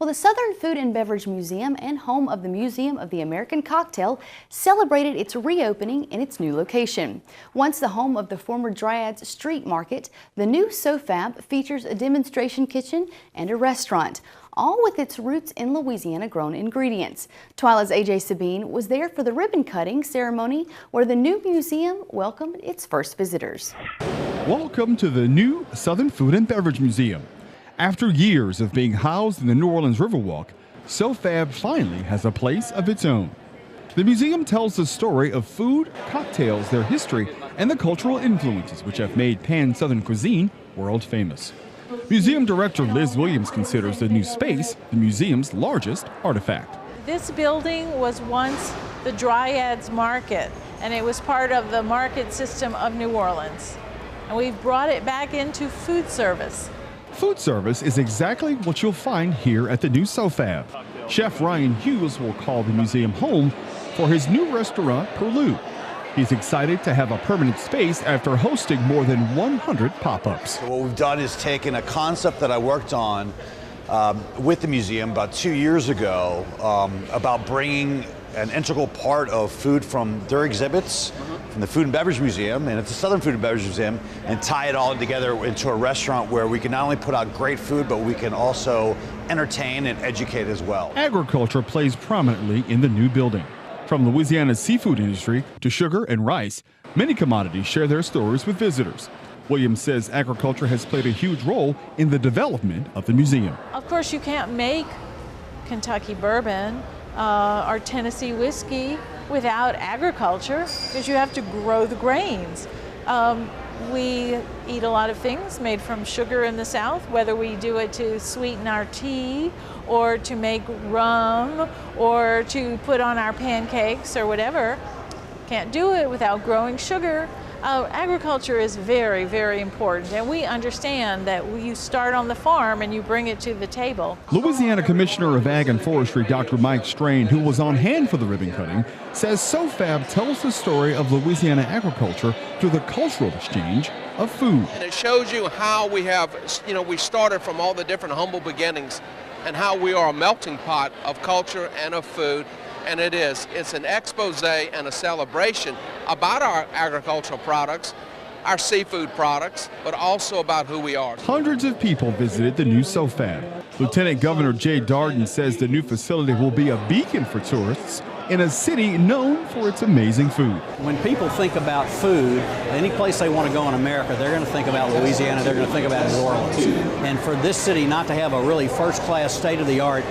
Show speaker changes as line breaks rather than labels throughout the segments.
Well, the Southern Food and Beverage Museum and home of the Museum of the American Cocktail celebrated its reopening in its new location. Once the home of the former Dryads Street Market, the new SoFab features a demonstration kitchen and a restaurant, all with its roots in Louisiana-grown ingredients. TWILA's AJ Sabine was there for the ribbon cutting ceremony where the new museum welcomed its first visitors.
Welcome to the new Southern Food and Beverage Museum. After years of being housed in the New Orleans Riverwalk, SoFab finally has a place of its own. The museum tells the story of food, cocktails, their history, and the cultural influences which have made pan-Southern cuisine world famous. Museum Director Liz Williams considers the new space the museum's largest artifact.
This building was once the Dryads Market, and it was part of the market system of New Orleans. And we've brought it back into food service.
Food service is exactly what you'll find here at the new SoFab. Chef Ryan Hughes will call the museum home for his new restaurant, Perlu. He's excited to have a permanent space after hosting more than 100 pop-ups.
So what we've done is taken a concept that I worked on with the museum about 2 years ago about bringing an integral part of food from their exhibits from the Food and Beverage Museum, and it's the Southern Food and Beverage Museum, and tie it all together into a restaurant where we can not only put out great food, but we can also entertain and educate as well.
Agriculture plays prominently in the new building. From Louisiana's seafood industry to sugar and rice, many commodities share their stories with visitors. Williams says agriculture has played a huge role in the development of the museum.
Of course, you can't make Kentucky bourbon or Tennessee whiskey without agriculture, because you have to grow the grains. We eat a lot of things made from sugar in the South, whether we do it to sweeten our tea or to make rum or to put on our pancakes or whatever. Can't do it without growing sugar. Agriculture is very, very important, and we understand that you start on the farm and you bring it to the table.
Louisiana Commissioner of Ag and Forestry, Dr. Mike Strain, who was on hand for the ribbon cutting, says SoFab tells the story of Louisiana agriculture through the cultural exchange of food.
And it shows you how we have, we started from all the different humble beginnings and how we are a melting pot of culture and of food. And it's an expose and a celebration about our agricultural products, our seafood products, but also about who we are.
Hundreds of people visited the new SoFab. Lieutenant Governor Jay Darden says the new facility will be a beacon for tourists in a city known for its amazing food.
When people think about food, any place they want to go in America, they're going to think about Louisiana, they're going to think about New Orleans. And for this city not to have a really first-class, state-of-the-art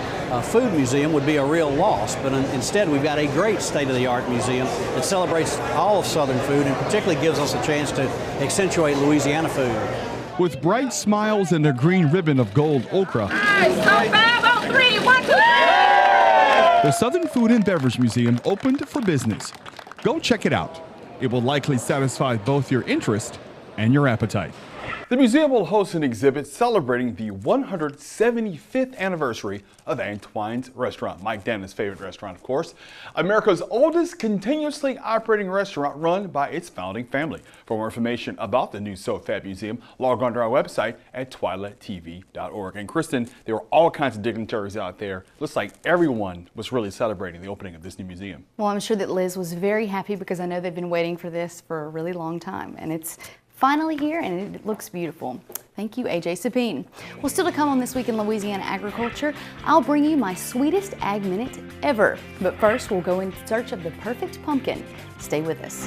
food museum would be a real loss. But instead, we've got a great state-of-the-art museum that celebrates all of Southern food and particularly gives us a chance to accentuate Louisiana food.
With bright smiles and a green ribbon of gold okra, the Southern Food and Beverage Museum opened for business. Go check it out. It will likely satisfy both your interest and your appetite. The museum will host an exhibit celebrating the 175th anniversary of Antoine's Restaurant, Mike Dannon's favorite restaurant, of course. America's oldest continuously operating restaurant run by its founding family. For more information about the new SoFab Museum, log on to our website at twilatv.org. And Kristen, there were all kinds of dignitaries out there. Looks like everyone was really celebrating the opening of this new museum.
Well, I'm sure that Liz was very happy because I know they've been waiting for this for a really long time, and it's finally here, and it looks beautiful. Thank you, AJ Sabine. Well, still to come on This Week in Louisiana Agriculture, I'll bring you my sweetest Ag Minute ever. But first, we'll go in search of the perfect pumpkin. Stay with us.